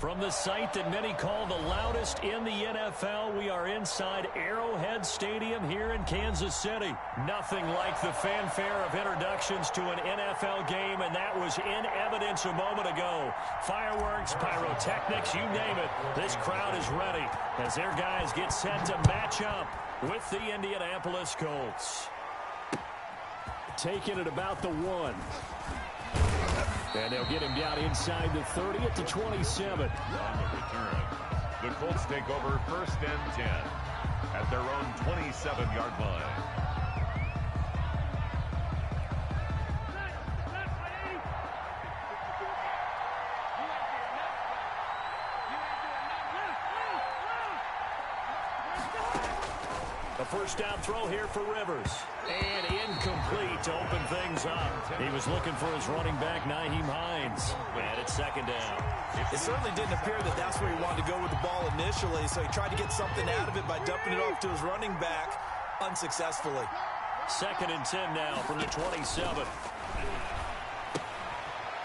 From the site that many call the loudest in the NFL, we are inside Arrowhead Stadium here in Kansas City. Nothing like the fanfare of introductions to an NFL game, and that was in evidence a moment ago. Fireworks, pyrotechnics, you name it. This crowd is ready as their guys get set to match up with the Indianapolis Colts. Taking it about the 1. And they'll get him down inside the 30 at the 27. On the return, the Colts take over 1st and 10 at their own 27-yard line. A first down throw here for Rivers. And incomplete to open things up. He was looking for his running back, Nyheim Hines. And it's 2nd down. It certainly didn't appear that that's where he wanted to go with the ball initially, so he tried to get something out of it by dumping it off to his running back unsuccessfully. 2nd and 10 now from the 27.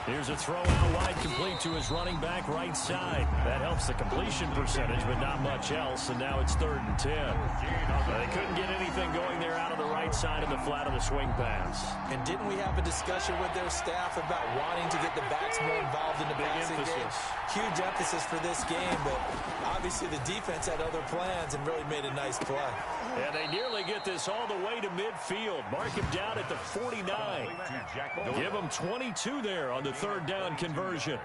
Here's a throw out wide, complete to his running back right side. That helps the completion percentage, but not much else, and now it's 3rd and 10. They couldn't get anything going there out of the right side of the flat of the swing pass. And didn't we have a discussion with their staff about wanting to get the backs more involved in the passing game? Huge emphasis for this game, but obviously the defense had other plans and really made a nice play. And they nearly get this all the way to midfield. Mark him down at the 49. Give him 22 there on the 3rd down conversion.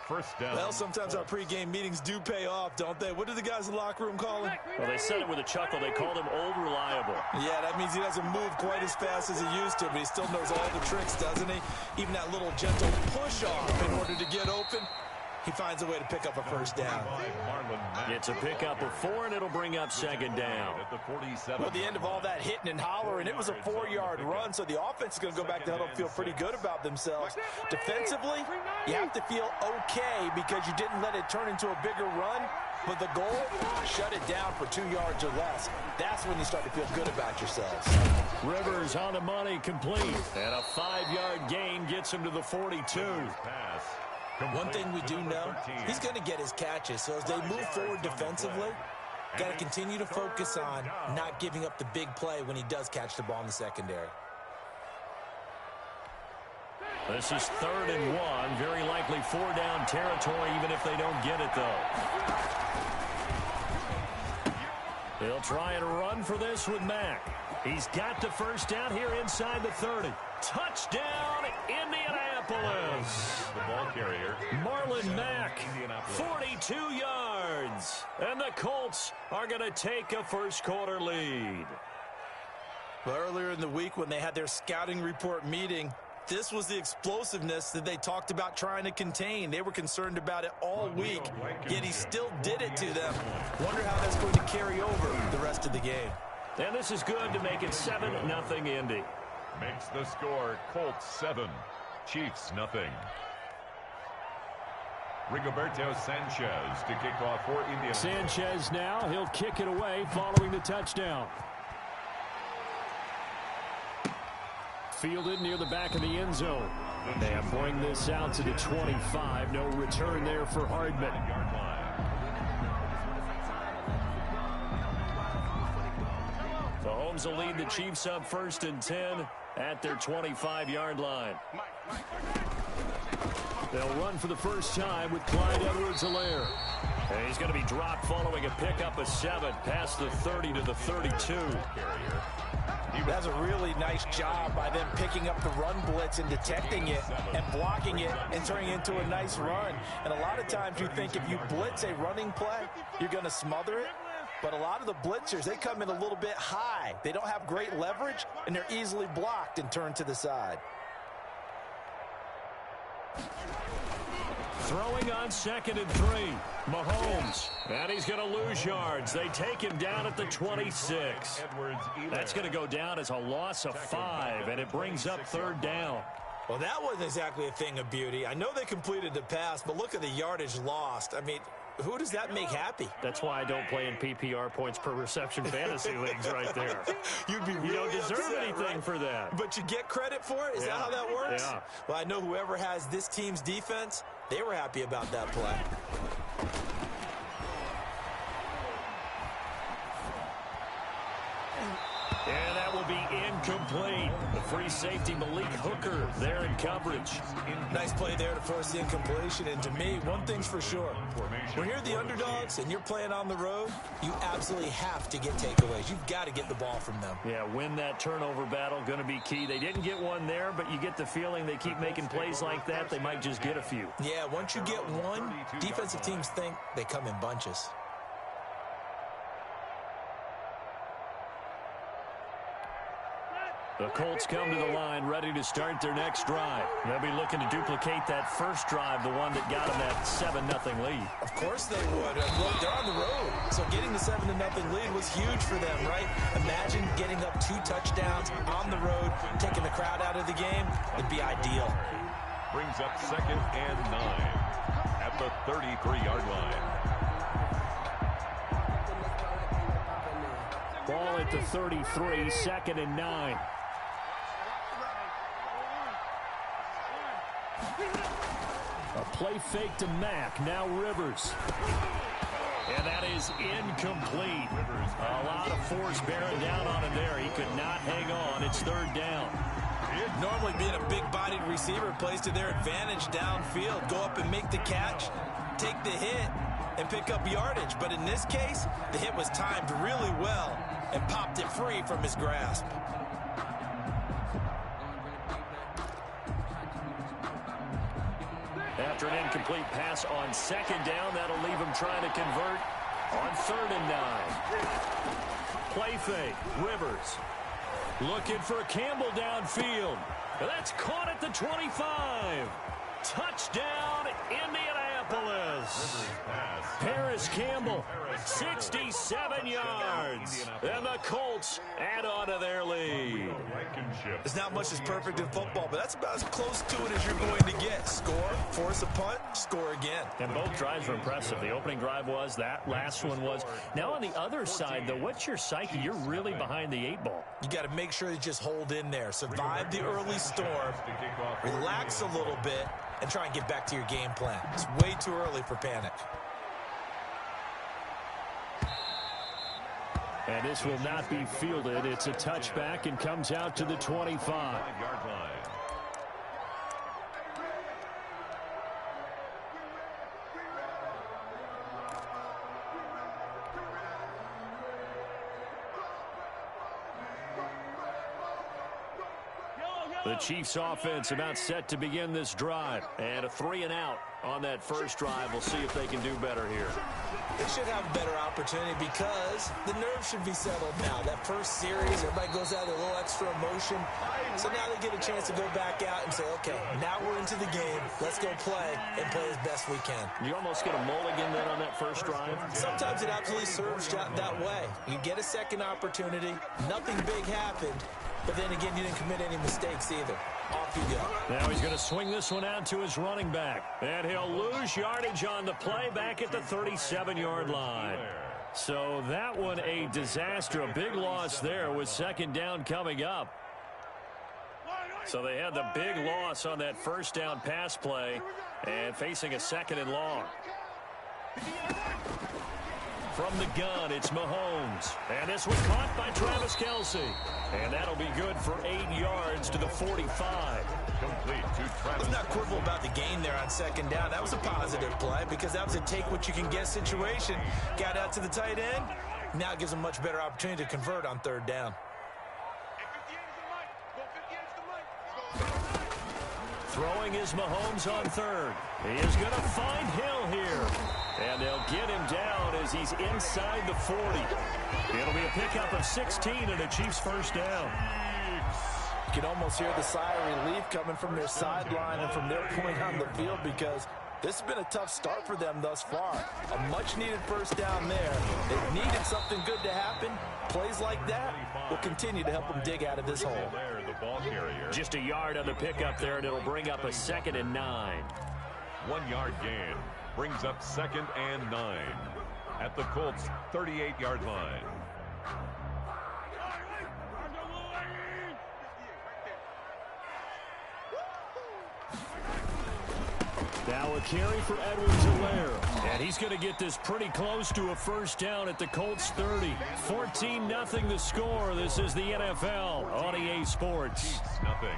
First down. Well, sometimes our pregame meetings do pay off, don't they? What do the guys in the locker room call him? Well, they said it with a chuckle. They called him Old Reliable. Yeah, that means he doesn't move quite as fast as he used to, but he still knows all the tricks, doesn't he? Even that little gentle push-off in order to get open. He finds a way to pick up a first down. It's a pickup of 4, and it'll bring up 2nd down. Well, the end of all that hitting and hollering, it was a 4-yard run, so the offense is going to go back to huddle and feel pretty good about themselves. Defensively, you have to feel okay because you didn't let it turn into a bigger run, but the goal, shut it down for 2 yards or less. That's when you start to feel good about yourselves. Rivers on the money, complete. And a 5-yard gain gets him to the 42. One thing we do know, he's going to get his catches. So as they move forward defensively, got to continue to focus on not giving up the big play when he does catch the ball in the secondary. This is 3rd and 1. Very likely 4-down territory, even if they don't get it, though. They'll try and run for this with Mack. He's got the first down here inside the 30. Touchdown, Indianapolis. The ball carrier, Marlon Mack, 42 yards. And the Colts are going to take a first-quarter lead. Well, earlier in the week when they had their scouting report meeting, this was the explosiveness that they talked about trying to contain. They were concerned about it all week, yet he still did it to them. Wonder how that's going to carry over the rest of the game. And this is good to make it 7-0 Indy. makes the score Colts 7, Chiefs nothing. Rigoberto Sanchez to kick off for Indiana. Sanchez now, he'll kick it away following the touchdown. Fielded near the back of the end zone. They bring this out to the 25. No return there for Hardman. Mahomes will lead the Chiefs up 1st and 10 at their 25-yard line. They'll run for the first time with Clyde Edwards-Helaire. And he's going to be dropped following a pickup of 7 past the 30 to the 32. That's a really nice job by them picking up the run blitz and detecting it and blocking it and turning it into a nice run. And a lot of times you think if you blitz a running play, you're going to smother it. But a lot of the blitzers, they come in a little bit high. They don't have great leverage, and they're easily blocked and turned to the side. Throwing on 2nd and 3. Mahomes. And he's going to lose yards. They take him down at the 26. That's going to go down as a loss of 5, and it brings up 3rd down. Well, that wasn't exactly a thing of beauty. I know they completed the pass, but look at the yardage lost. I mean, who does that make happy? That's why I don't play in PPR points per reception fantasy leagues right there. You'd be really You don't deserve upset, anything right? for that. But you get credit for it? Is that how that works? Yeah. Well, I know whoever has this team's defense, They were happy about that play. And that will be incomplete. The free safety, Malik Hooker, there in coverage. Nice play there to force the incompletion. And to me, one thing's for sure. When you're the underdogs and you're playing on the road, you absolutely have to get takeaways. You've got to get the ball from them. Yeah, win that turnover battle, going to be key. They didn't get one there, but you get the feeling they keep making plays like that, they might just get a few. Yeah, once you get one, defensive teams think they come in bunches. The Colts come to the line ready to start their next drive. They'll be looking to duplicate that first drive, the one that got them that 7-0 lead. Of course they would. Look, they're on the road, so getting the 7-0 lead was huge for them, right? Imagine getting up 2 touchdowns on the road, taking the crowd out of the game. It'd be ideal. Brings up 2nd and 9 at the 33-yard line. Ball at the 33, 2nd and 9. A play fake to Mack, now Rivers. And that is incomplete. A lot of force bearing down on him there. He could not hang on. It's 3rd down. Normally being a big-bodied receiver plays to their advantage downfield. Go up and make the catch, take the hit, and pick up yardage. But in this case, the hit was timed really well and popped it free from his grasp. After an incomplete pass on 2nd down, that'll leave him trying to convert on 3rd and 9. Play fake, Rivers. Looking for Campbell downfield. That's caught at the 25. Touchdown, Indianapolis. Paris Campbell, 67 yards. And the Colts add on to their lead. There's not much that's perfect in football, but that's about as close to it as you're going to get. Score, force a punt, score again. And both drives were impressive. The opening drive was, that last one was. Now on the other side, though, what's your psyche? You're really behind the 8 ball. You got to make sure you just hold in there. Survive the early storm, relax a little bit, and try and get back to your game plan. It's way too early for panic. And this will not be fielded. It's a touchback and comes out to the 25. The Chiefs offense about set to begin this drive. And a 3-and-out on that first drive. We'll see if they can do better here. They should have a better opportunity because the nerves should be settled now. That first series, everybody goes out with a little extra emotion. So now they get a chance to go back out and say, okay, now we're into the game. Let's go play and play as best we can. You almost get a mulligan then on that first drive? Sometimes it absolutely serves that way. You get a second opportunity. Nothing big happened. But then again, you didn't commit any mistakes either. Off you go. Now he's going to swing this one out to his running back. And he'll lose yardage on the play back at the 37-yard line. So that one a disaster. A big loss there with 2nd down coming up. So they had the big loss on that first down pass play and facing a 2nd and long. From the gun, it's Mahomes. And this one caught by Travis Kelce. And that'll be good for 8 yards to the 45. Complete to Travis. Let's not quibble about the gain there on 2nd down. That was a positive play because that was a take-what-you-can-get situation. Got out to the tight end. Now it gives them much better opportunity to convert on 3rd down. Throwing is Mahomes on 3rd. He is going to find Hill here. And they'll get him down as he's inside the 40. It'll be a pickup of 16 and a Chiefs first down. You can almost hear the sigh of relief coming from their sideline and from their point on the field because this has been a tough start for them thus far. A much-needed first down there. They've needed something good to happen. Plays like that will continue to help them dig out of this hole. Just a yard on the pickup there, and it'll bring up a 2nd and 9. 1-yard gain brings up 2nd and 9 at the Colts 38-yard line. Now a carry for Edwards-Helaire. And he's going to get this pretty close to a first down at the Colts 30. 14-0 the score. This is the NFL on EA Sports. Nothing.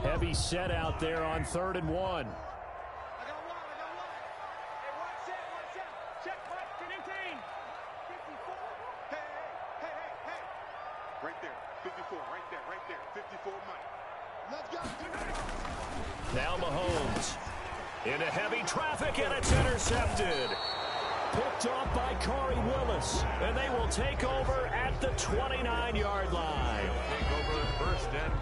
Heavy set out there on 3rd and 1. Now Mahomes into heavy traffic, and it's intercepted. Picked off by Corey Willis, and they will take over at the 29-yard line.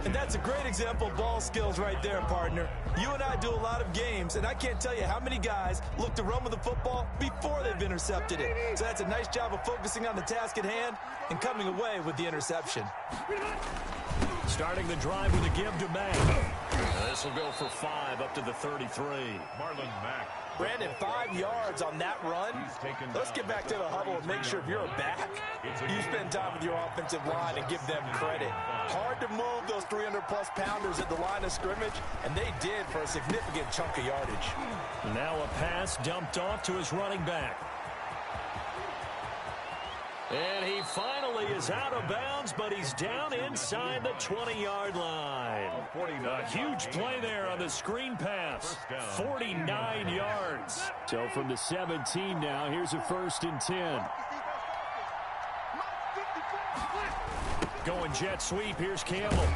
And that's a great example of ball skills right there, partner. You and I do a lot of games, and I can't tell you how many guys look to run with the football before they've intercepted it. So that's a nice job of focusing on the task at hand and coming away with the interception. Starting the drive with a give to Mack. This will go for 5 up to the 33. Marlon Mack. Brandon, 5 yards on that run. Let's get back to the huddle and make sure if you're a back, you spend time with your offensive line and give them credit. Hard to move those 300-plus pounders at the line of scrimmage, and they did for a significant chunk of yardage. Now a pass dumped off to his running back. And he finally is out of bounds, but he's down inside the 20-yard line. A huge play there on the screen pass. 49 yards. So from the 17 now, here's a 1st and 10. Going jet sweep, here's Campbell.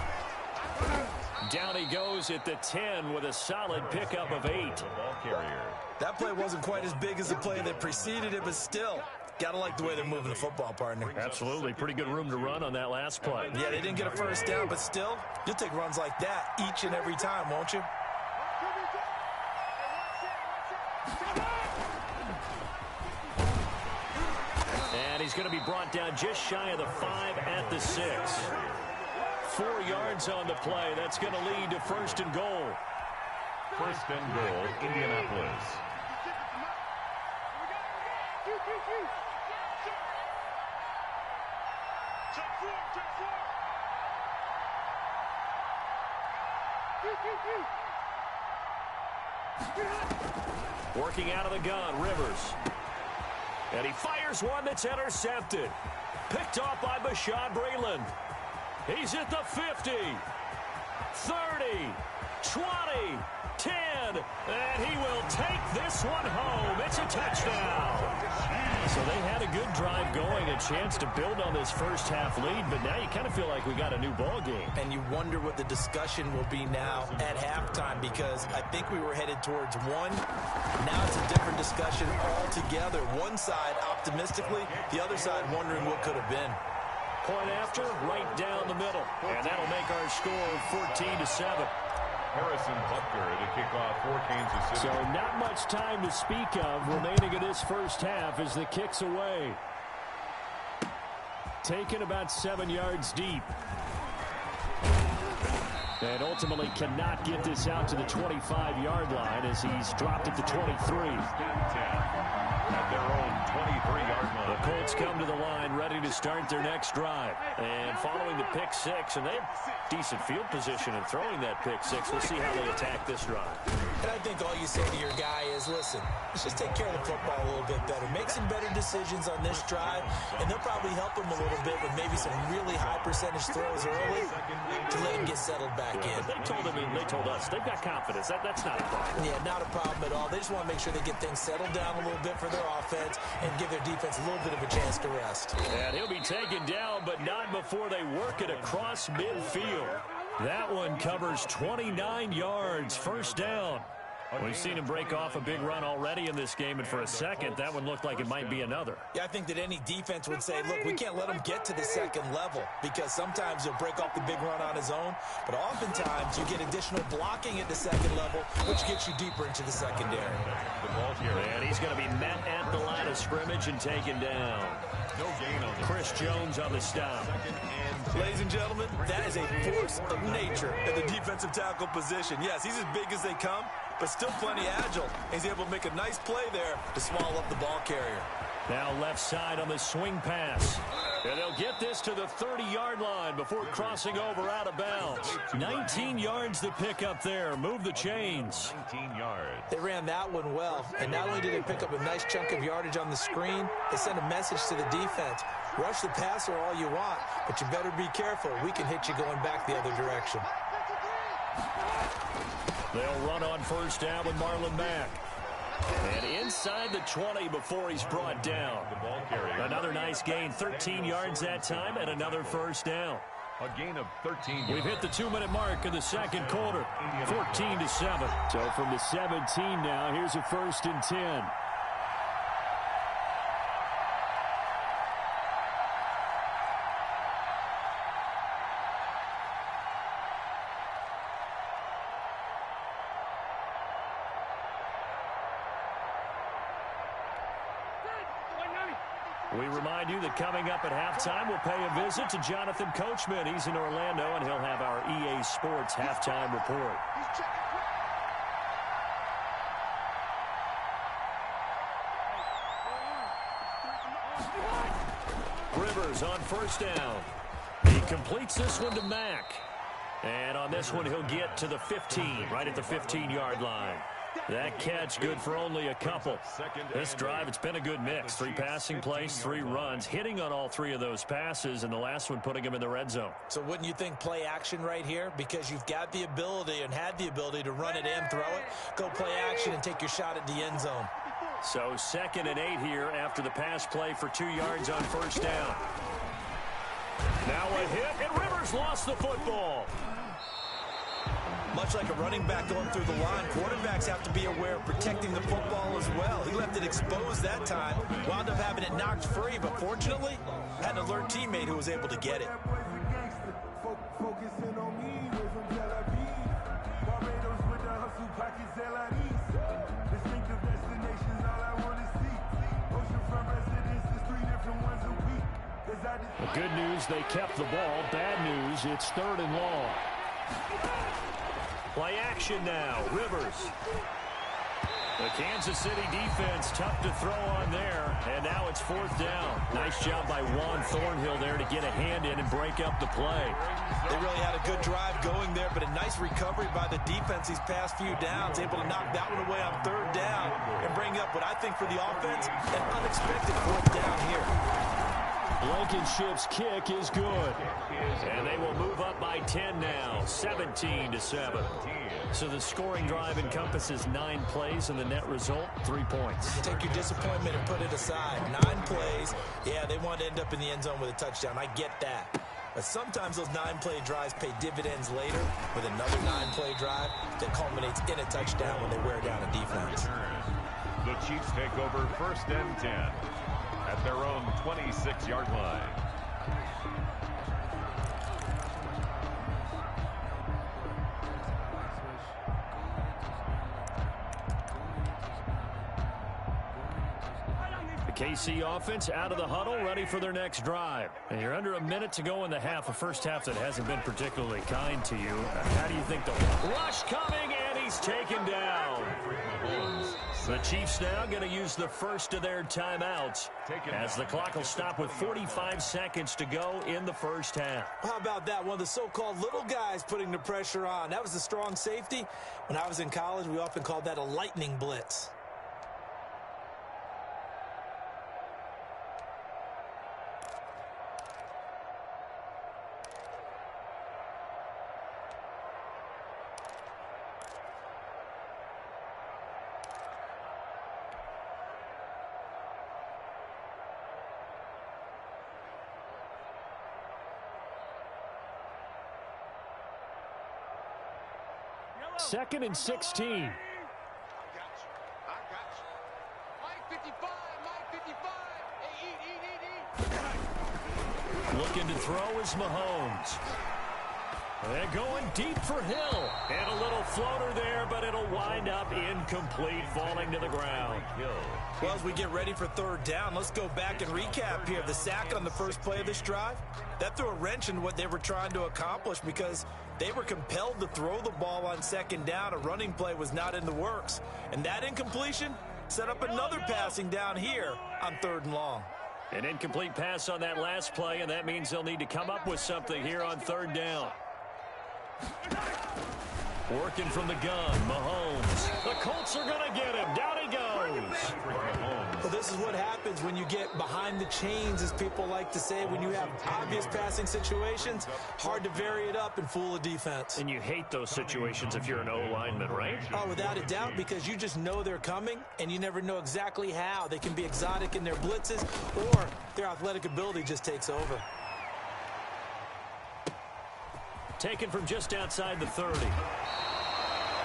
Down he goes at the 10 with a solid pickup of 8. That play wasn't quite as big as the play that preceded it, but still, gotta like the way they're moving the football, partner. Absolutely. Pretty good room to run on that last play. Yeah, they didn't get a first down, but still, you'll take runs like that each and every time, won't you? And he's going to be brought down just shy of the 5 at the 6. 4 yards on the play. That's going to lead to 1st and goal. 1st and goal, Indianapolis. Working out of the gun, Rivers. And he fires one that's intercepted. Picked off by Bashaud Breeland. He's at the 50, 30, 20, 10, and he will take this one home. It's a touchdown. So they had a good drive going, a chance to build on this first half lead, but now you kind of feel like we got a new ball game. And you wonder what the discussion will be now at halftime, because I think we were headed towards one. Now it's a different discussion altogether. One side optimistically, the other side wondering what could have been. Point after, right down the middle. And that'll make our score 14-7. Harrison Butker to kick off for Kansas City. So not much time to speak of remaining in this first half as the kick's away. Taken about 7 yards deep. And ultimately cannot get this out to the 25-yard line as he's dropped at the 23. At their own 23-yard line. The Colts come to the line ready to start their next drive. And following the pick 6, and they have decent field position in throwing that pick 6. We'll see how they attack this drive. And I think all you say to your guy is, listen, let's just take care of the football a little bit better. Make some better decisions on this drive, and they'll probably help him a little bit with maybe some really high percentage throws early to let him get settled back in. They told him, and they told us, they've got confidence. That's not a problem. Yeah, not a problem at all. They just want to make sure they get things settled down a little bit for their offense and give their defense a little bit of a chance to rest. And he'll be taken down, but not before they work it across midfield. That one covers 29 yards, first down. We've seen him break off a big run already in this game, and for a second, that one looked like it might be another. Yeah, I think that any defense would say, look, we can't let him get to the second level, because sometimes he'll break off the big run on his own, but oftentimes you get additional blocking at the second level, which gets you deeper into the secondary. The ball here. And he's going to be met at the line of scrimmage and taken down. No gain on Chris Jones on the stop. Ladies and gentlemen, that is a force of nature at the defensive tackle position. Yes, he's as big as they come, but still plenty agile. He's able to make a nice play there to swallow up the ball carrier. Now left side on the swing pass. And they'll get this to the 30-yard line before crossing over out of bounds. 19 yards to pick up there. Move the chains. 19 yards. They ran that one well. And not only did they pick up a nice chunk of yardage on the screen, they sent a message to the defense. Rush the passer all you want, but you better be careful. We can hit you going back the other direction. They'll run on first down with Marlon Mack. And inside the 20 before he's brought down. Another nice gain, 13 yards that time, and another first down. A gain of 13 yards. We've hit the 2-minute mark in the second quarter, 14-7. So from the 17 now, here's a 1st and 10. We remind you that coming up at halftime, we'll pay a visit to Jonathan Coachman. He's in Orlando, and he'll have our EA Sports halftime report. Rivers on first down. He completes this one to Mack. And on this one, he'll get to the 15, right at the 15-yard line. That catch good for only a couple. This drive, it's been a good mix. 3 passing plays, 3 runs, hitting on all 3 of those passes, and the last one putting him in the red zone. So wouldn't you think play action right here? Because you've got the ability and had the ability to run it and throw it. Go play action and take your shot at the end zone. So 2nd and 8 here after the pass play for 2 yards on first down. Now a hit, and Rivers lost the football. Much like a running back going through the line, quarterbacks have to be aware of protecting the football as well. He left it exposed that time, wound up having it knocked free, but fortunately, had an alert teammate who was able to get it. The good news, they kept the ball. Bad news, it's 3rd and long. Play action now, Rivers. The Kansas City defense tough to throw on there, and now it's 4th down. Nice job by Juan Thornhill there to get a hand in and break up the play. They really had a good drive going there, but a nice recovery by the defense these past few downs, able to knock that one away on 3rd down and bring up what I think for the offense, an unexpected 4th down here. Blankenship's kick is good. And they will move up by 10 now, 17-7. So the scoring drive encompasses 9 plays, and the net result, 3 points. Take your disappointment and put it aside. 9 plays. Yeah, they want to end up in the end zone with a touchdown. I get that. But sometimes those 9-play drives pay dividends later with another 9-play drive that culminates in a touchdown when they wear down a defense. The Chiefs take over 1st and 10 at their own 26-yard line. KC offense out of the huddle, ready for their next drive. And you're under a minute to go in the half, a first half that hasn't been particularly kind to you. How do you think the rush coming, and he's taken down? The Chiefs now going to use the first of their timeouts as the clock will stop with 45 seconds to go in the first half. How about that? One of the so-called little guys putting the pressure on. That was the strong safety. When I was in college, we often called that a lightning blitz. Second and 16. Looking to throw is Mahomes. They're going deep for Hill. And a little floater there, but it'll wind up incomplete, falling to the ground. Well, as we get ready for 3rd down, let's go back and recap here. The sack on the first play of this drive, that threw a wrench in what they were trying to accomplish because they were compelled to throw the ball on 2nd down. A running play was not in the works. And that incompletion, set up another passing down here on 3rd and long. An incomplete pass on that last play, and that means they'll need to come up with something here on 3rd down. Working from the gun, Mahomes. The Colts are going to get him. Down he goes. Well, this is what happens when you get behind the chains, as people like to say. When you have obvious passing situations, hard to vary it up and fool a defense. And you hate those situations if you're an O-lineman, right? Oh, without a doubt, because you just know they're coming, and you never know exactly how. They can be exotic in their blitzes, or their athletic ability just takes over. Taken from just outside the 30.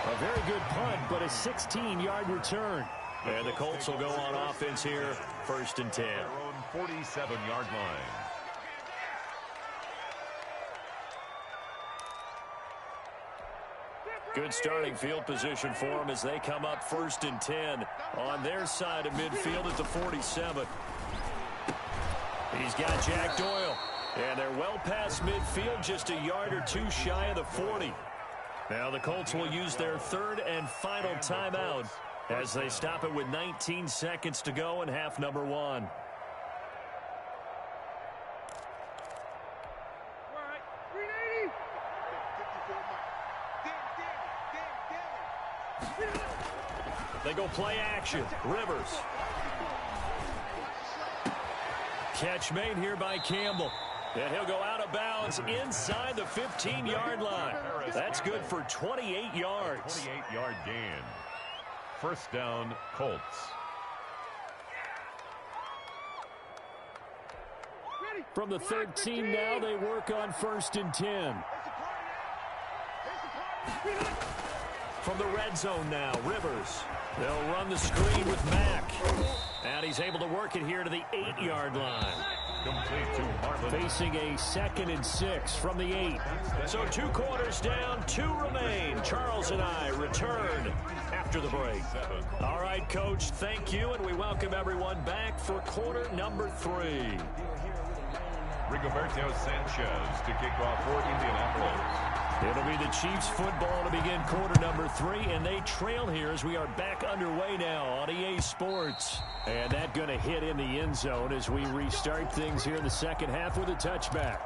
A very good punt, but a 16-yard return. And the Colts will go on offense here, 1st and 10. Their own 47-yard line. Good starting field position for them as they come up 1st and 10 on their side of midfield at the 47. He's got Jack Doyle. And they're well past midfield, just a yard or two shy of the 40. Now the Colts will use their 3rd and final timeout as they stop it with 19 seconds to go in half number 1. They go play action. Rivers. Catch made here by Campbell. And he'll go out of bounds inside the 15-yard line. That's good for 28 yards. 28-yard gain. 1st down, Colts. From the 13 now, they work on 1st and 10. From the red zone now, Rivers. They'll run the screen with Mack. And he's able to work it here to the 8-yard line. Complete to Marvin. Facing a 2nd and 6 from the 8. So 2 quarters down, 2 remain. Charles and I return after the break. All right, Coach, thank you, and we welcome everyone back for quarter number 3. Rigoberto Sanchez to kick off for Indianapolis. It'll be the Chiefs football to begin quarter number 3, and they trail here as we are back underway now on EA Sports. And that going to hit in the end zone as we restart things here in the second half with a touchback.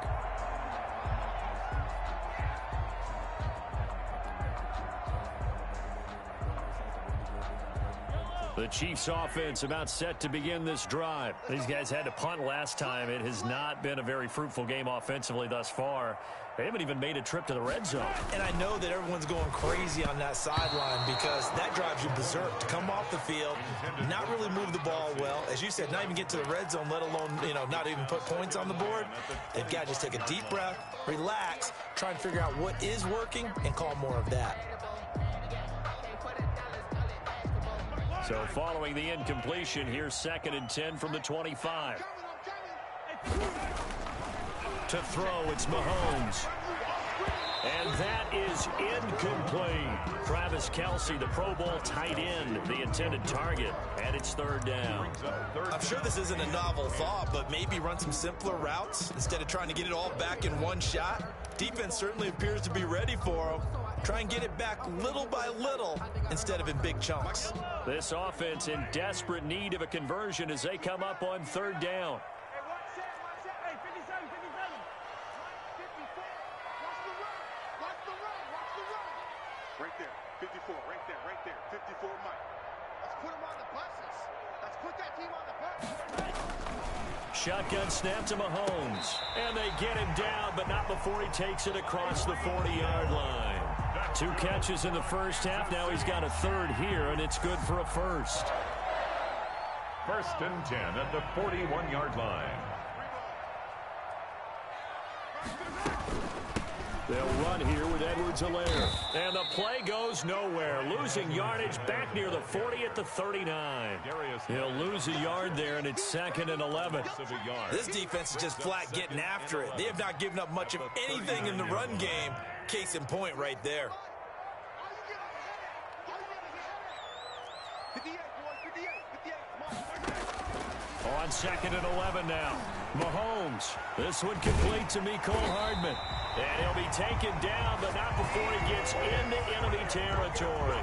The Chiefs offense about set to begin this drive. These guys had to punt last time. It has not been a very fruitful game offensively thus far. They haven't even made a trip to the red zone. And I know that everyone's going crazy on that sideline because that drives you berserk to come off the field, not really move the ball well. As you said, not even get to the red zone, let alone, not even put points on the board. They've got to just take a deep breath, relax, try and figure out what is working and call more of that. So following the incompletion, here's 2nd and 10 from the 25. To throw, it's Mahomes. And that is incomplete. Travis Kelce, the Pro Bowl tight end, the intended target. And it's 3rd down. I'm sure this isn't a novel thought, but maybe run some simpler routes instead of trying to get it all back in one shot. Defense certainly appears to be ready for them. Try and get it back little by little instead of in big chunks. This offense in desperate need of a conversion as they come up on 3rd down. Right there, 54, right there, 54 Mike. Let's put him on the buses. Let's put that team on the bus. Shotgun snap to Mahomes. And they get him down, but not before he takes it across the 40-yard line. 2 catches in the first half. Now he's got a 3rd here, and it's good for a 1st. 1st and 10 at the 41-yard line. They'll run here with Edwards-Helaire. And the play goes nowhere. Losing yardage back near the 40 at the 39. He'll lose a yard there, and it's 2nd and 11. This defense is just flat getting after it. They have not given up much of anything in the run game. Case in point right there. 58, boy, 58, 58, come on. On 2nd and 11 now. Mahomes. This one complete to Mecole Hardman. And he'll be taken down, but not before he gets into enemy territory.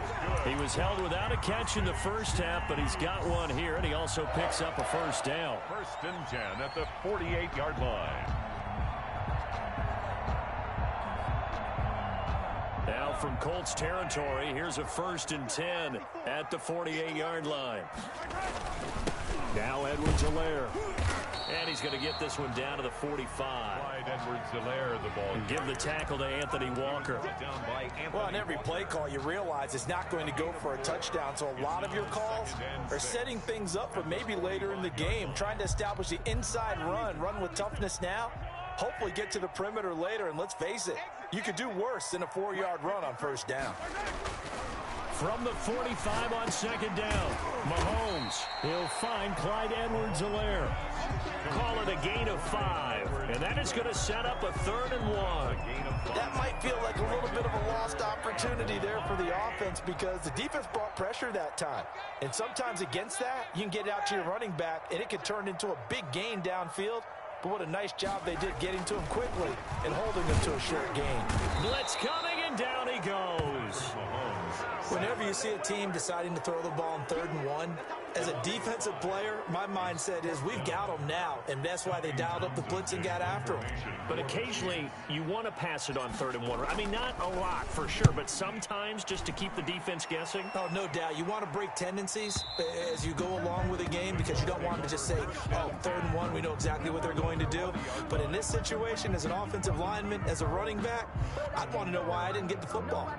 He was held without a catch in the first half, but he's got one here, and he also picks up a first down. 1st and 10 at the 48-yard line. Now from Colts territory, here's a 1st and 10 at the 48-yard line. Now Edwards-Helaire. And he's going to get this one down to the 45. Clyde Edwards-Helaire, the ball. And give the tackle to Anthony Walker. Well, on every play call, you realize it's not going to go for a touchdown. So a lot of your calls are setting things up for maybe later in the game, trying to establish the inside run with toughness now. Hopefully get to the perimeter later, and let's face it, you could do worse than a 4-yard run on 1st down. From the 45 on 2nd down, Mahomes. He'll find Clyde Edwards-Helaire. Call it a gain of 5, and that is going to set up a 3rd and 1. That might feel like a little bit of a lost opportunity there for the offense because the defense brought pressure that time. And sometimes against that, you can get out to your running back, and it can turn into a big gain downfield. But what a nice job they did getting to him quickly and holding him to a short gain. Blitz coming, and down he goes. Whenever you see a team deciding to throw the ball on 3rd and 1, as a defensive player, my mindset is we've got them now, and that's why they dialed up the blitz and got after them. But occasionally, you want to pass it on 3rd and 1. I mean, not a lot for sure, but sometimes just to keep the defense guessing. Oh, no doubt. You want to break tendencies as you go along with a game because you don't want to just say, oh, 3rd and 1, we know exactly what they're going to do. But in this situation, as an offensive lineman, as a running back, I'd want to know why I didn't get the football.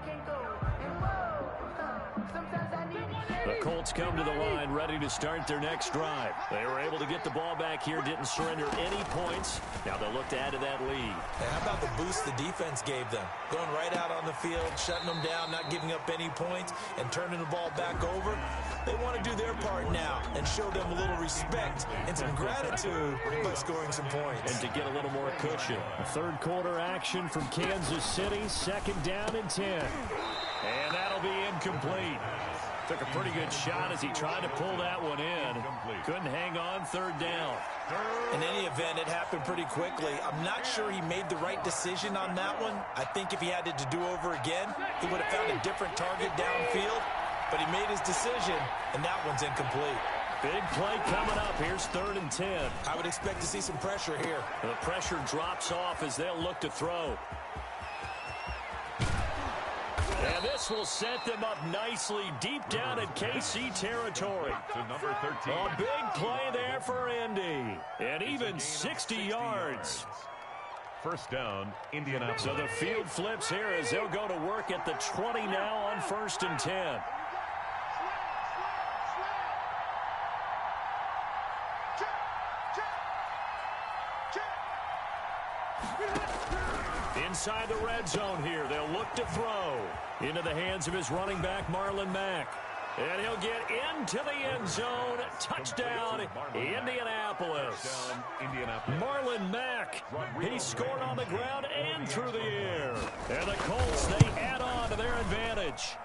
The Colts come to the line ready to start their next drive. They were able to get the ball back here, didn't surrender any points. Now they'll look to add to that lead. And how about the boost the defense gave them? Going right out on the field, shutting them down, not giving up any points, and turning the ball back over. They want to do their part now and show them a little respect and some gratitude by scoring some points. And to get a little more cushion. 3rd quarter action from Kansas City, 2nd down and 10. And that'll be incomplete. Took a pretty good shot as he tried to pull that one in. Couldn't hang on 3rd down. In any event, it happened pretty quickly. I'm not sure he made the right decision on that one. I think if he had it to do over again, he would have found a different target downfield. But he made his decision, and that one's incomplete. Big play coming up. Here's 3rd and 10. I would expect to see some pressure here. The pressure drops off as they'll look to throw. And this will set them up nicely deep down in KC territory. To number 13. A big play there for Indy. And even 60 yards. 1st down, Indianapolis. So the field flips here as they'll go to work at the 20 now on 1st and 10. Inside the red zone here, they'll look to throw into the hands of his running back, Marlon Mack. And he'll get into the end zone. Touchdown, Indianapolis. Marlon Mack, he scored on the ground and through the air. And the Colts, they add on to their advantage.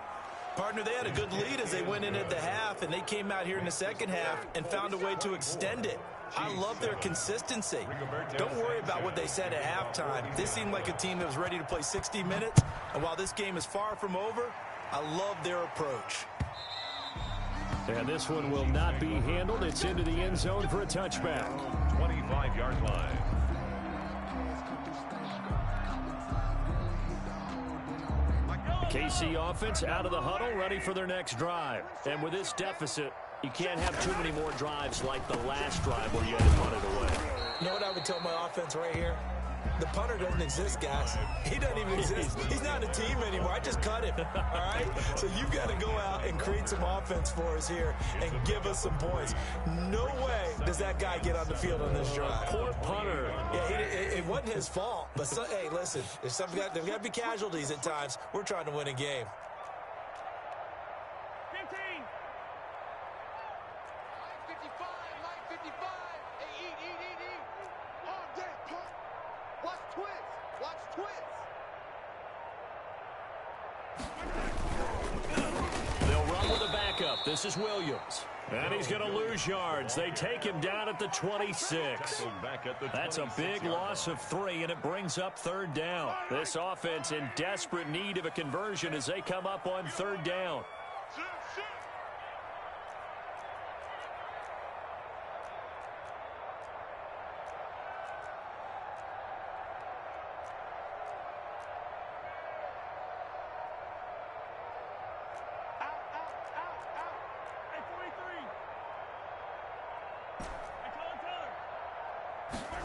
Partner, they had a good lead as they went in at the half, and they came out here in the 2nd half and found a way to extend it. I love their consistency. Don't worry about what they said at halftime. This seemed like a team that was ready to play 60 minutes, and while this game is far from over, I love their approach. And this one will not be handled. It's into the end zone for a touchback. 25-yard line. KC offense out of the huddle, ready for their next drive. And with this deficit, you can't have too many more drives like the last drive where you had to punt it away. You know what I would tell my offense right here? The punter doesn't exist, guys. He doesn't even exist. He's not a team anymore. I just cut him, all right? So you've got to go out and create some offense for us here and give us some points. No way does that guy get on the field on this drive. Poor punter. Yeah, it wasn't his fault. But, hey, listen, there's got to be casualties at times. We're trying to win a game. 15. 55. Hey, eat. All day, pump. Watch twist. They'll run with a backup. This is Williams. And he's going to lose yards. They take him down at the 26. That's a big loss of 3, and it brings up 3rd down. This offense in desperate need of a conversion as they come up on 3rd down.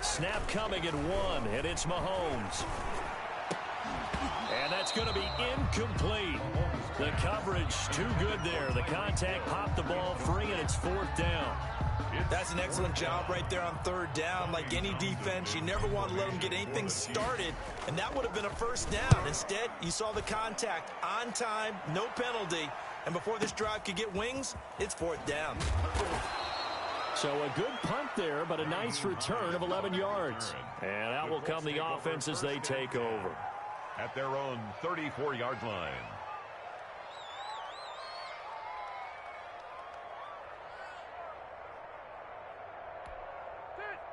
Snap coming at 1, and it's Mahomes. And that's going to be incomplete. The coverage too good there. The contact popped the ball free, and it's 4th down. That's an excellent job right there on 3rd down. Like any defense, you never want to let them get anything started, and that would have been a 1st down. Instead, you saw the contact on time, no penalty, and before this drive could get wings, it's 4th down. So a good punt there, but a nice return of 11 yards. And out will come the offense as they take over. At their own 34-yard line.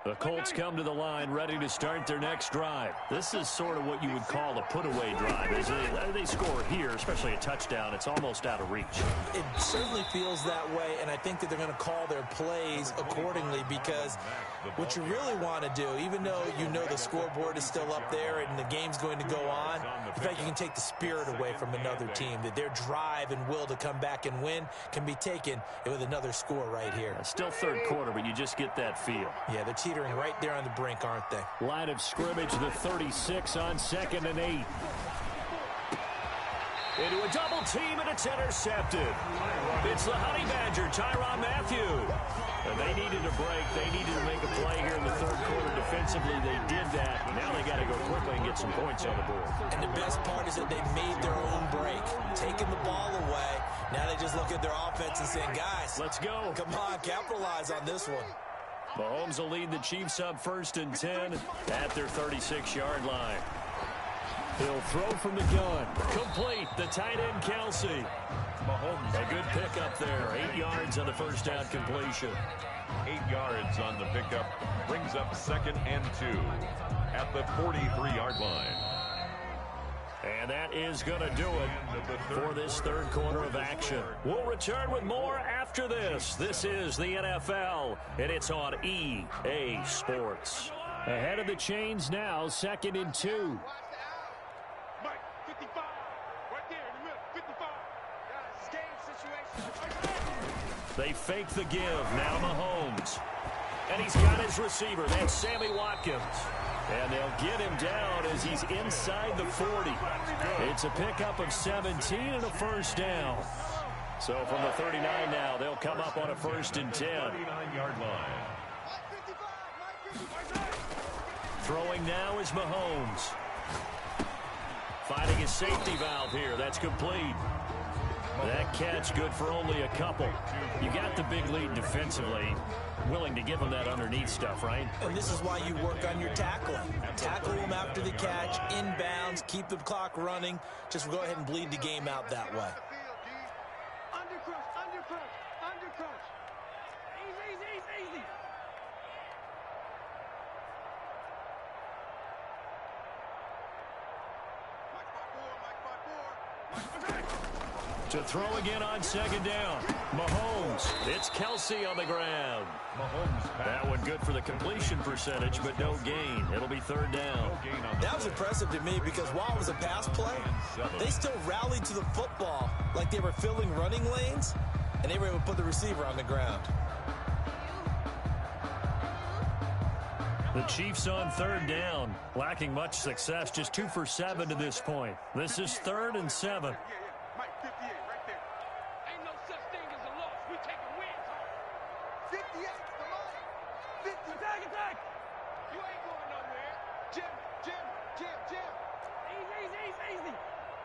The Colts come to the line ready to start their next drive. This is sort of what you would call a put-away drive. As they score here, especially a touchdown, it's almost out of reach. It certainly feels that way, and I think that they're going to call their plays accordingly, because what you really want to do, even though you know the scoreboard is still up there and the game's going to go on, in fact, you can take the spirit away from another team, that their drive and will to come back and win can be taken with another score right here. Still 3rd quarter, but you just get that feel. Yeah, they're teetering right there on the brink, aren't they? Line of scrimmage, the 36 on 2nd and 8. Into a double team, and it's intercepted. It's the Honey Badger, Tyrann Mathieu. And they needed a break. They needed to make a play here in the 3rd quarter. Defensively, they did that. Now they got to go quickly and get some points on the board. And the best part is that they made their own break, taking the ball away. Now they just look at their offense and saying, guys, let's go. Come on, capitalize on this one. Mahomes will lead the Chiefs up 1st and 10 at their 36-yard line. He'll throw from the gun. Complete. The tight end, Kelsey. Mahomes, a good pickup there. 8 yards on the 1st down completion. 8 yards on the pickup. Brings up 2nd and 2 at the 43-yard line. And that is going to do it for this 3rd quarter of action. We'll return with more after this. This is the NFL, and it's on EA Sports. Ahead of the chains now, 2nd and 2. Mike, 55. Right there in the middle, 55. Guys, game situation. They fake the give. Now Mahomes. And he's got his receiver. That's Sammy Watkins. And they'll get him down as he's inside the 40. It's a pickup of 17 and a 1st down. So from the 39 now, they'll come up on a 1st and 10. 39-yard line. Throwing now is Mahomes. Finding his safety valve here. That's complete. That catch good for only a couple. You got the big lead defensively. Willing to give them that underneath stuff, right? And this is why you work on your tackling. Tackle them after the catch, inbounds, keep the clock running. Just go ahead and bleed the game out that way. Undercrush. Easy. To throw again on 2nd down. Mahomes. It's Kelsey on the ground. Mahomes. That one good for the completion percentage, but no gain. It'll be 3rd down. That was impressive to me because while it was a pass play, they still rallied to the football like they were filling running lanes, and they were able to put the receiver on the ground. The Chiefs on 3rd down, lacking much success, just 2 for 7 to this point. This is 3rd and 7. Mike, 58, right there. Ain't no such thing as a loss. We taking wins home. 58 for Mike. 50. Attack. You ain't going nowhere. Jim. Easy.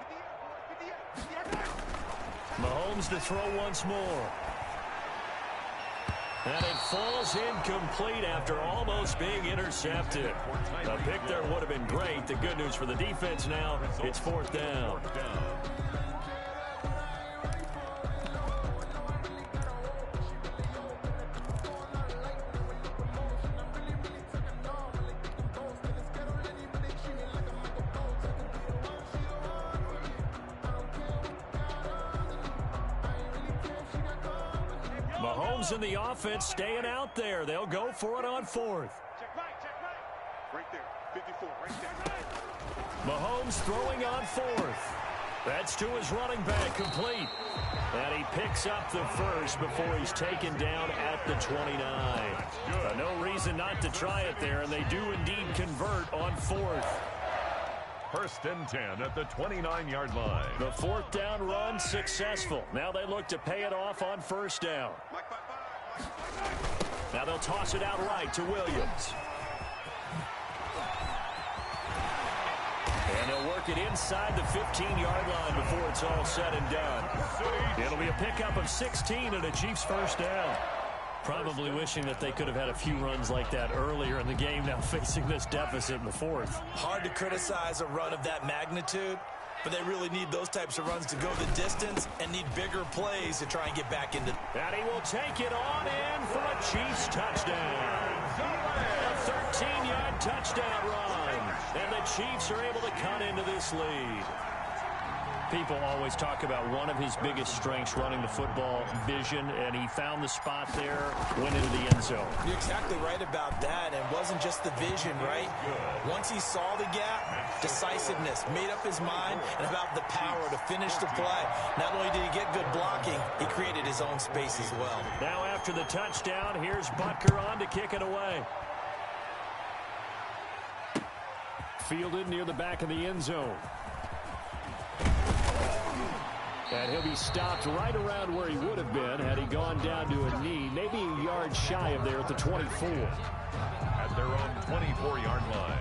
58, boys, 58. Mahomes to throw once more. And it falls incomplete after almost being intercepted. A pick there would have been great. The good news for the defense now, it's 4th down. Mahomes and the offense staying out there. They'll go for it on 4th. Check right there. 54, right there. Mahomes throwing on 4th. That's to his running back, complete. And he picks up the first before he's taken down at the 29. No reason not to try it there, and they do indeed convert on 4th. 1st and 10 at the 29-yard line. The 4th down run successful. Now they look to pay it off on 1st down. Now they'll toss it out right to Williams. And they'll work it inside the 15-yard line before it's all said and done. It'll be a pickup of 16 and a Chiefs 1st down. Probably wishing that they could have had a few runs like that earlier in the game, now facing this deficit in the 4th. Hard to criticize a run of that magnitude, but they really need those types of runs to go the distance and need bigger plays to try and get back into. And he will take it on in for a Chiefs touchdown. A 13-yard touchdown run. And the Chiefs are able to cut into this lead. People always talk about one of his biggest strengths, running the football, vision, and he found the spot there, went into the end zone. You're exactly right about that. It wasn't just the vision, right? Once he saw the gap, decisiveness, made up his mind, and about the power to finish the play. Not only did he get good blocking, he created his own space as well. Now after the touchdown, here's Butker on to kick it away. Fielded near the back of the end zone. And he'll be stopped right around where he would have been had he gone down to a knee, maybe a yard shy of there at the 24. At their own 24-yard line.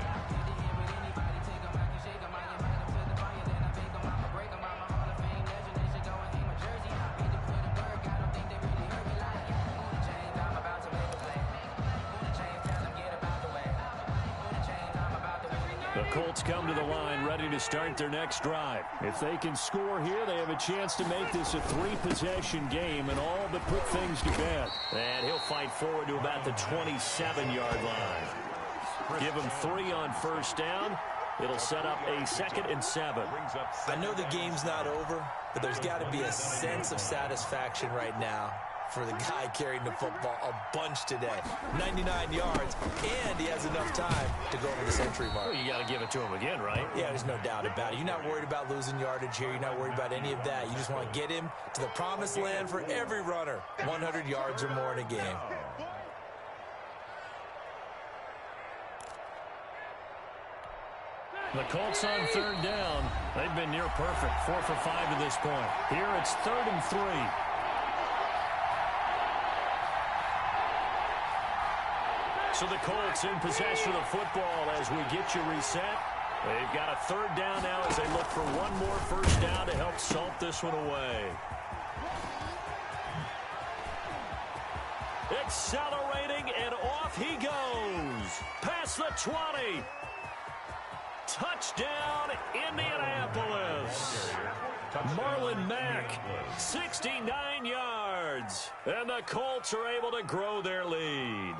The Colts come to the line ready to start their next drive. If they can score here, they have a chance to make this a 3-possession game and all but put things to bed. And he'll fight forward to about the 27-yard line. Give him 3 on 1st down. It'll set up a 2nd and 7. I know the game's not over, but there's got to be a sense of satisfaction right now for the guy carrying the football a bunch today. 99 yards, and he has enough time to go over the century mark. Well, you got to give it to him again, right? Yeah, there's no doubt about it. You're not worried about losing yardage here. You're not worried about any of that. You just want to get him to the promised land for every runner. 100 yards or more in a game. The Colts on 3rd down. They've been near perfect. 4 for 5 to this point. Here it's 3rd and 3. So the Colts in possession of the football as we get you reset. They've got a 3rd down now as they look for one more 1st down to help salt this one away. Accelerating, and off he goes. Past the 20. Touchdown, Indianapolis. Marlon Mack, 69 yards. And the Colts are able to grow their lead.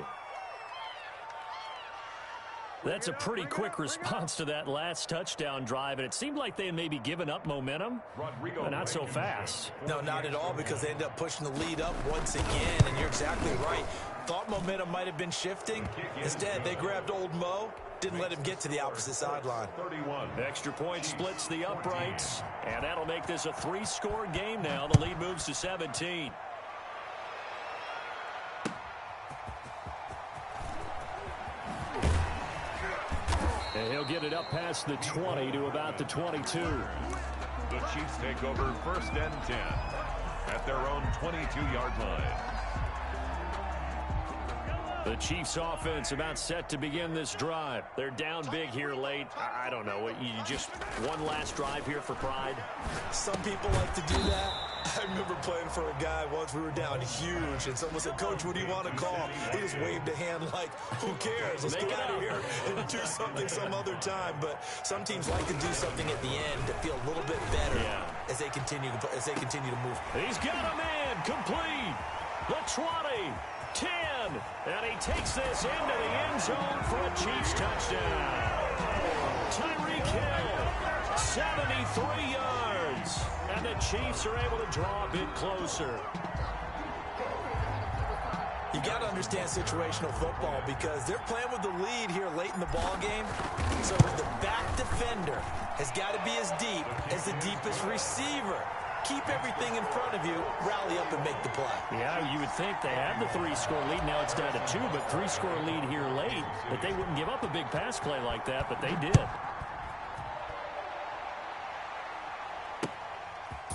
That's a pretty quick response to that last touchdown drive, and it seemed like they had maybe given up momentum, but not so fast. No, not at all, because they ended up pushing the lead up once again, and you're exactly right. Thought momentum might have been shifting. Instead, they grabbed old Mo, didn't let him get to the opposite sideline. Extra point splits the uprights, and that'll make this a 3-score game now. The lead moves to 17. And he'll get it up past the 20 to about the 22. The Chiefs take over 1st and 10 at their own 22-yard line. The Chiefs offense about set to begin this drive. They're down big here late. I don't know. You just one last drive here for pride? Some people like to do that. I remember playing for a guy once. We were down huge, and someone said, "Coach, what do you want to call?" He just waved a hand like, "Who cares? Let's get out of here and do something some other time." But some teams like to do something at the end to feel a little bit better as they continue to move. He's got a man complete. The 20, 10, and he takes this into the end zone for a Chiefs touchdown. Tyreek Hill, 73 yards. And the Chiefs are able to draw a bit closer. You got to understand situational football because they're playing with the lead here late in the ball game. So the back defender has got to be as deep as the deepest receiver. Keep everything in front of you, rally up and make the play. Yeah, you would think they had the 3-score lead. Now it's down to 2, but 3-score lead here late, that they wouldn't give up a big pass play like that, but they did.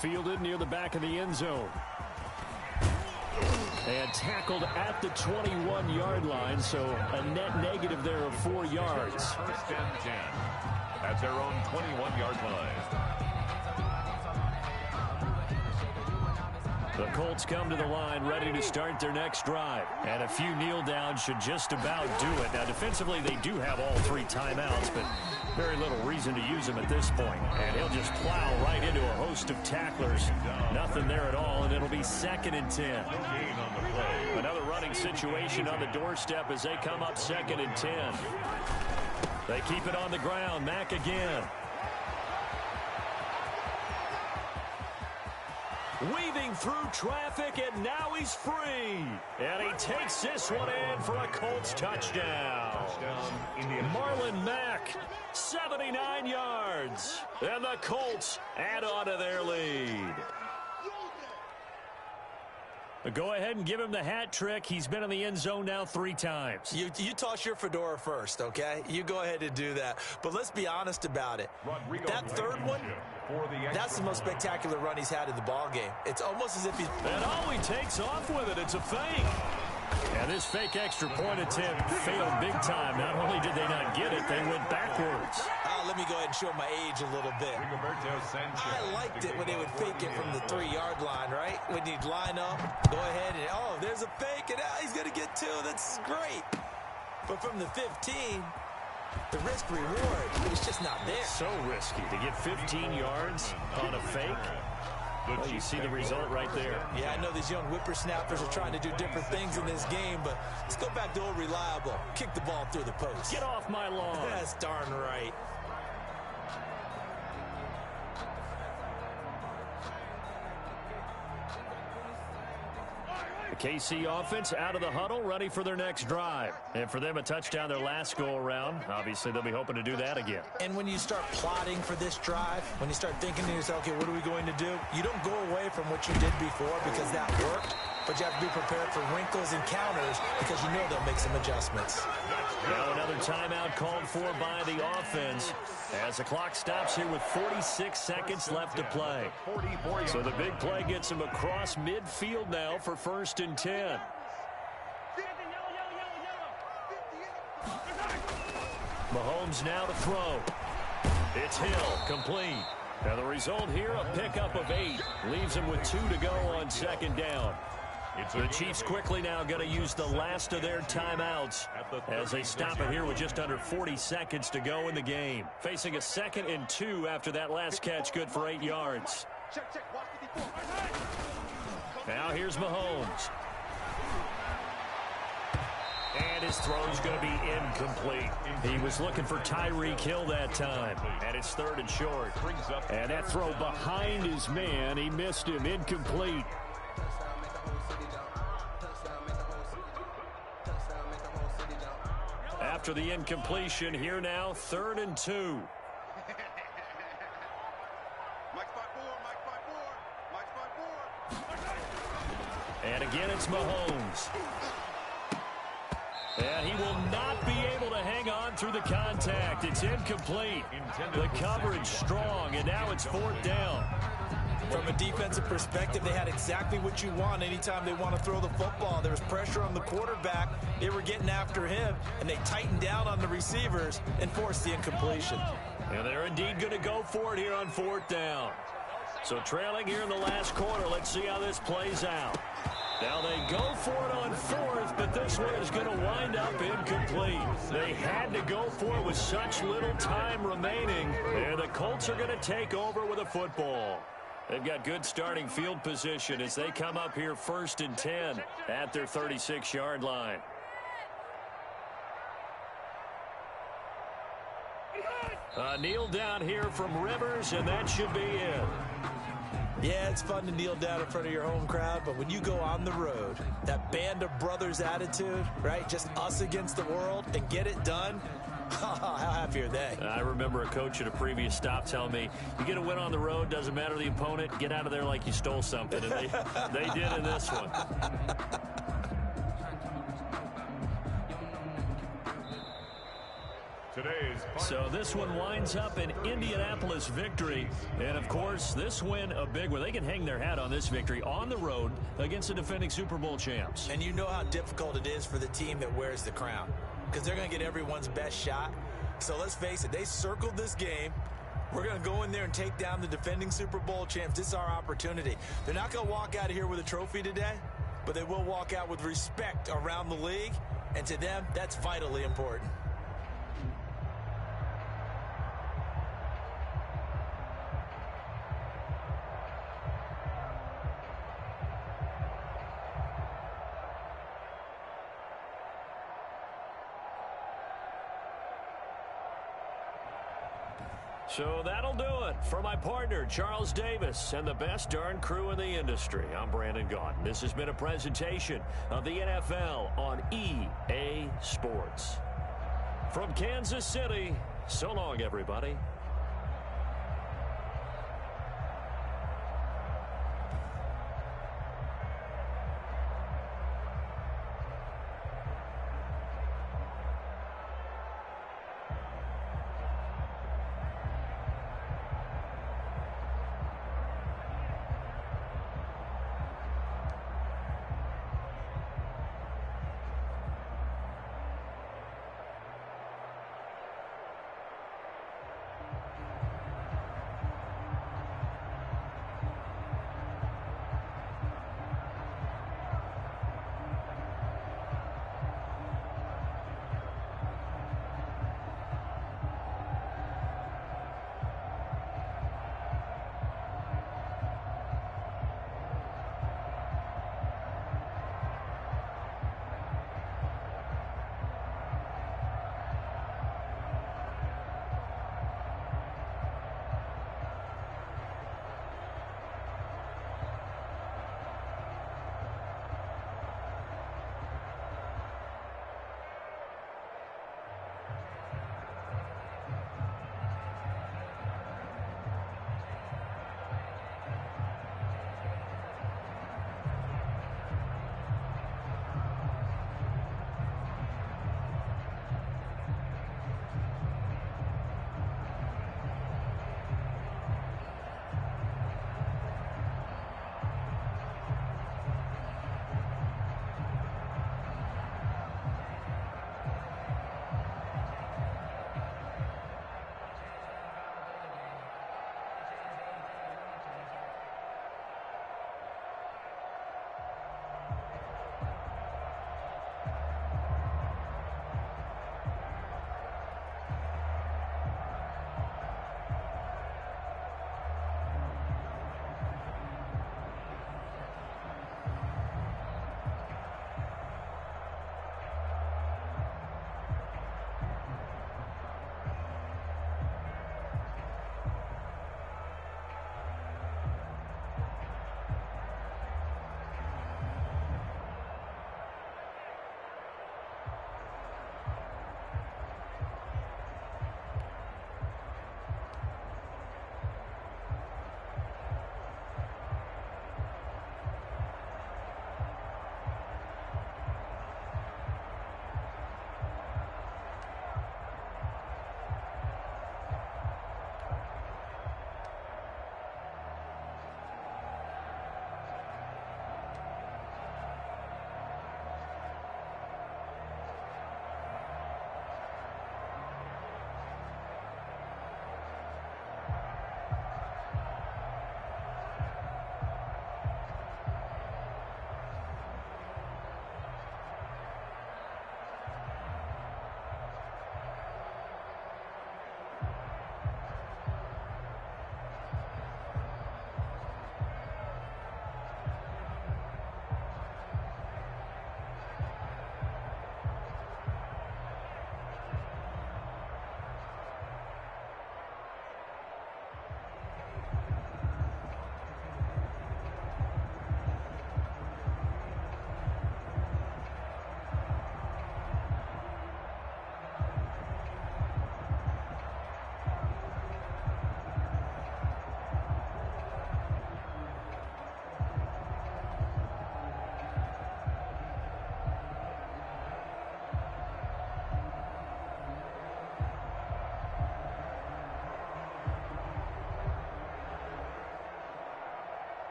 Fielded near the back of the end zone. And tackled at the 21-yard line, so a net negative there of 4 yards. First and 10 at their own 21-yard line. The Colts come to the line ready to start their next drive. And a few kneel downs should just about do it. Now, defensively, they do have all 3 timeouts, but very little reason to use them at this point. And he'll just plow right into a host of tacklers. Nothing there at all, and it'll be 2nd and 10. Another running situation on the doorstep as they come up 2nd and 10. They keep it on the ground. Mack again. Weaving through traffic, and now he's free. And he takes this one in for a Colts touchdown. Marlon Mack, 79 yards. And the Colts add on to their lead. Go ahead and give him the hat trick. He's been in the end zone now 3 times. You toss your fedora first, okay? You go ahead and do that. But let's be honest about it. That third one, that's the most spectacular run he's had in the ball game. It's almost as if he's... And all he takes off with it, it's a fake. And this fake extra point attempt failed big time. Not only did they not get it, they went backwards. Let me go ahead and show my age a little bit. I liked it when they would fake it from the 3-yard line, right? When you'd line up, go ahead and, oh, there's a fake, and he's going to get 2. That's great. But from the 15, the risk-reward, it's just not there. So risky to get 15 yards on a fake. Well, you see the result right there. Yeah, I know these young whippersnappers are trying to do different things in this game, but let's go back to old reliable. Kick the ball through the post. Get off my lawn. That's darn right. KC offense out of the huddle, ready for their next drive. And for them, a touchdown their last go-around. Obviously, they'll be hoping to do that again. And when you start plotting for this drive, when you start thinking to yourself, okay, what are we going to do? You don't go away from what you did before because that worked, but you have to be prepared for wrinkles and counters because you know they'll make some adjustments. Now another timeout called for by the offense as the clock stops here with 46 seconds left to play. So the big play gets him across midfield now for 1st and 10. Mahomes now to throw. It's Hill, complete. Now the result here, a pickup of 8. Leaves him with 2 to go on 2nd down. The Chiefs quickly now going to use the last of their timeouts as they stop it here with just under 40 seconds to go in the game. Facing a 2nd and 2 after that last catch, good for 8 yards. Now here's Mahomes. And his throw's going to be incomplete. He was looking for Tyreek Hill that time. And it's 3rd and short. And that throw behind his man, he missed him, incomplete. After the incompletion, here now, 3rd and 2. And again, it's Mahomes. And he will not be able to hang on through the contact. It's incomplete. The coverage strong, and now it's 4th down. From a defensive perspective, they had exactly what you want anytime they want to throw the football. There was pressure on the quarterback. They were getting after him, and they tightened down on the receivers and forced the incompletion. And they're indeed going to go for it here on 4th down. So trailing here in the last quarter, let's see how this plays out. Now they go for it on 4th, but this one is going to wind up incomplete. They had to go for it with such little time remaining, and the Colts are going to take over with a football. They've got good starting field position as they come up here 1st and 10 at their 36-yard line. Kneel down here from Rivers, and that should be it. Yeah, it's fun to kneel down in front of your home crowd, but when you go on the road, that band of brothers attitude, right? Just us against the world and get it done. How happy are they? I remember a coach at a previous stop telling me, you get a win on the road, doesn't matter the opponent, get out of there like you stole something. And they did in this one. So this one winds up an Indianapolis victory. And, of course, this win a big one. They can hang their hat on this victory on the road against the defending Super Bowl champs. And you know how difficult it is for the team that wears the crown, because they're going to get everyone's best shot. So let's face it, they circled this game. We're going to go in there and take down the defending Super Bowl champs. This is our opportunity. They're not going to walk out of here with a trophy today, but they will walk out with respect around the league. And to them, that's vitally important. So that'll do it for my partner, Charles Davis, and the best darn crew in the industry. I'm Brandon Gaudin. This has been a presentation of the NFL on EA Sports. From Kansas City, so long, everybody.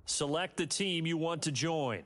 Select the team you want to join.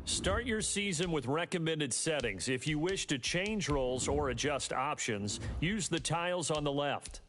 Start your season with recommended settings. If you wish to change roles or adjust options, use the tiles on the left.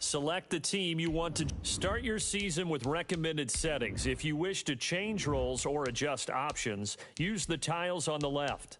Select the team you want to start your season with recommended settings. If you wish to change roles or adjust options, use the tiles on the left.